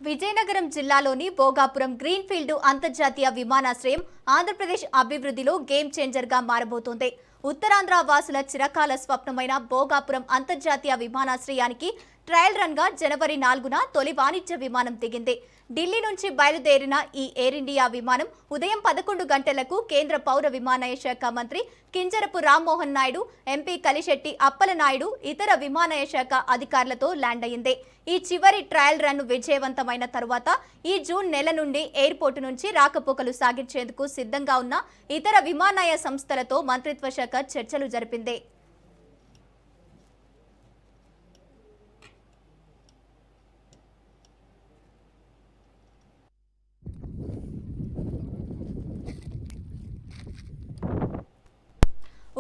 విజయనగరం జిల్లాలోని భోగాపురం గ్రీన్ఫీల్డ్ అంతర్జాతీయ విమానాశ్రయం ఆంధ్రప్రదేశ్ అభివృద్ధిలో గేమ్ చేంజర్ గా మారబోతోంది. ఉత్తరాంధ్ర వాసుల చిరకాల స్వప్నమైన భోగాపురం అంతర్జాతీయ విమానాశ్రయానికి ట్రయల్ రన్ గా జనవరి 4న తొలి వాణిజ్య విమానం దిగింది. ఢిల్లీ నుంచి బయలుదేరిన ఈ ఎయిర్ ఇండియా విమానం ఉదయం 11 గంటలకు కేంద్ర పౌర విమానయాన శాఖ మంత్రి కింజరపు రామ్మోహన్ నాయుడు, ఎంపీ కలిశెట్టి అప్పలనాయుడు, ఇతర విమానయాన శాఖ అధికారులతో ల్యాండ్ అయింది. ఈ చివరి ట్రయల్ రన్ విజయవంతమైన తరువాత ఈ జూన్ నెల నుండి ఎయిర్పోర్టు నుంచి రాకపోకలు సాగించేందుకు సిద్ధంగా ఉన్న ఇతర విమానయాన సంస్థలతో మంత్రిత్వ శాఖ చర్చలు జరిపింది.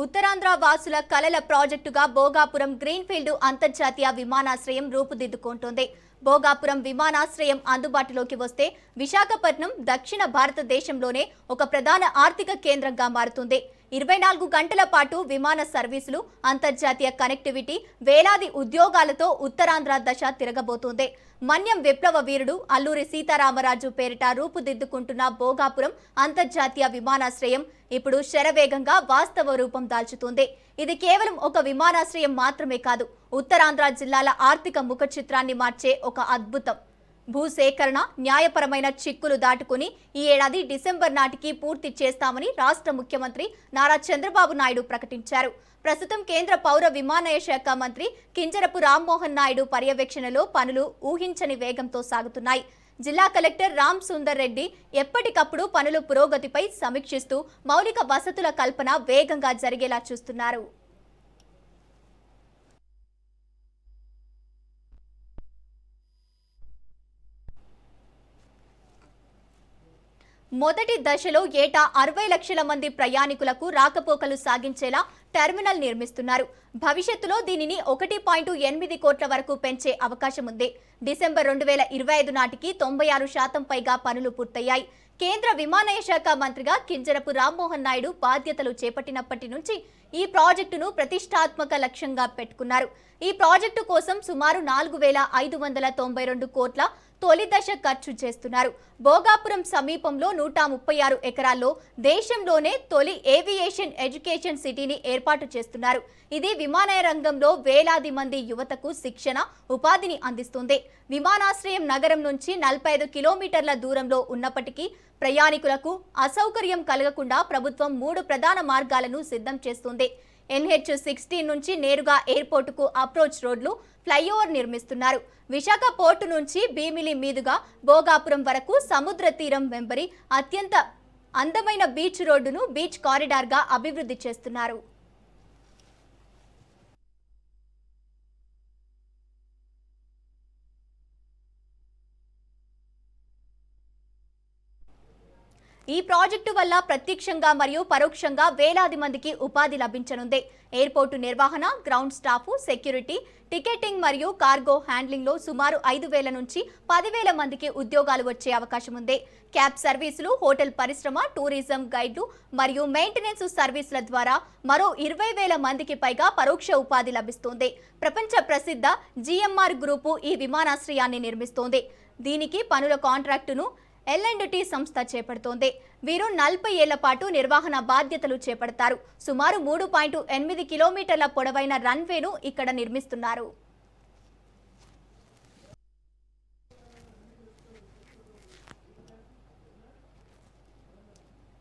ఉత్తరాంధ్ర వాసుల కలల ప్రాజెక్టుగా భోగాపురం గ్రీన్ఫీల్డ్ అంతర్జాతీయ విమానాశ్రయం రూపుదిద్దుకుంటోంది. భోగాపురం విమానాశ్రయం అందుబాటులోకి వస్తే విశాఖపట్నం దక్షిణ భారతదేశంలోనే ఒక ప్రధాన ఆర్థిక కేంద్రంగా మారుతుంది. 24 గంటల పాటు విమాన సర్వీసులు, అంతర్జాతీయ కనెక్టివిటీ, వేలాది ఉద్యోగాలతో ఉత్తరాంధ్ర దశ తిరగబోతోంది. మన్యం విప్లవ వీరుడు అల్లూరి సీతారామరాజు పేరిట రూపుదిద్దుకుంటున్న భోగాపురం అంతర్జాతీయ విమానాశ్రయం ఇప్పుడు శరవేగంగా వాస్తవ రూపం దాల్చుతుంది. ఇది కేవలం ఒక విమానాశ్రయం మాత్రమే కాదు, ఉత్తరాంధ్ర జిల్లాల ఆర్థిక ముఖ చిత్రాన్ని మార్చే ఒక అద్భుతం. భూసేకరణ, న్యాయపరమైన చిక్కులు దాటుకుని ఈ ఏడాది డిసెంబర్ నాటికి పూర్తి చేస్తామని రాష్ట్ర ముఖ్యమంత్రి నారా చంద్రబాబు నాయుడు ప్రకటించారు. ప్రస్తుతం కేంద్ర పౌర విమానయాన శాఖ మంత్రి కింజరపు రామ్మోహన్ నాయుడు పర్యవేక్షణలో పనులు ఊహించని వేగంతో సాగుతున్నాయి. జిల్లా కలెక్టర్ రామ్ సుందర్ రెడ్డి ఎప్పటికప్పుడు పనుల పురోగతిపై సమీక్షిస్తూ మౌలిక వసతుల కల్పన వేగంగా జరిగేలా చూస్తున్నారు. మొదటి దశలో ఏటా 60 లక్షల మంది ప్రయాణికులకు రాకపోకలు సాగించేలా టెర్మినల్ నిర్మిస్తున్నారు. భవిష్యత్తులో దీనిని 1.8 కోట్ల వరకు పెంచే అవకాశం ఉంది. డిసెంబర్ 2025 నాటికి 96% పైగా పనులు పూర్తయ్యాయి. కేంద్ర విమానయాన శాఖ మంత్రిగా కింజరపు రామ్మోహన్ నాయుడు బాధ్యతలు చేపట్టినప్పటి నుంచి ఈ ప్రాజెక్టును ప్రతిష్టాత్మక లక్ష్యంగా పెట్టుకున్నారు. ఈ ప్రాజెక్టు కోసం సుమారు 4,592 కోట్ల తొలి దశ ఖర్చు చేస్తున్నారు. భోగాపురం సమీపంలో 136 ఎకరాల్లో దేశంలోనే తొలి ఏవియేషన్ ఎడ్యుకేషన్ సిటీని ఏర్పాటు చేస్తున్నారు. ఇది విమానయాన రంగంలో వేలాది మంది యువతకు శిక్షణ, ఉపాధిని అందిస్తుంది. విమానాశ్రయం నగరం నుంచి 45 కిలోమీటర్ల దూరంలో ఉన్నప్పటికీ ప్రయాణికులకు అసౌకర్యం కలగకుండా ప్రభుత్వం 3 ప్రధాన మార్గాలను సిద్ధం చేస్తుంది. NH-16 నుంచి నేరుగా ఎయిర్పోర్టుకు అప్రోచ్ రోడ్లు, ఫ్లైఓవర్ నిర్మిస్తున్నారు. విశాఖ పోర్టు నుంచి భీమిలి మీదుగా భోగాపురం వరకు సముద్ర తీరం వెంబడి అత్యంత అందమైన బీచ్ రోడ్డును బీచ్ కారిడార్గా అభివృద్ధి చేస్తున్నారు. ఈ ప్రాజెక్టు వల్ల ప్రత్యక్షంగా మరియు పరోక్షంగా వేలాది మందికి ఉపాధి లభించనుంది. ఎయిర్పోర్టు నిర్వహణ, గ్రౌండ్ స్టాఫ్, సెక్యూరిటీ, టికెటింగ్ మరియు కార్గో హ్యాండ్లింగ్ లో సుమారు 5,000 నుంచి 10,000 మందికి ఉద్యోగాలు వచ్చే అవకాశం ఉంది. క్యాబ్ సర్వీసులు, హోటల్ పరిశ్రమ, టూరిజం గైడ్లు మరియు మెయింటెనెన్స్ సర్వీసుల ద్వారా మరో 20,000 మందికి పైగా పరోక్ష ఉపాధి లభిస్తుంది. ప్రపంచ ప్రసిద్ధ GMR గ్రూపు ఈ విమానాశ్రయాన్ని నిర్మిస్తోంది. దీనికి పనుల కాంట్రాక్టును L&T సంస్థ చేపడుతోంది. వీరు 40 ఏళ్ల పాటు నిర్వహణ బాధ్యతలు చేపడతారు. సుమారు 3.8 కిలోమీటర్ల పొడవైన రన్వేను ఇక్కడ నిర్మిస్తున్నారు.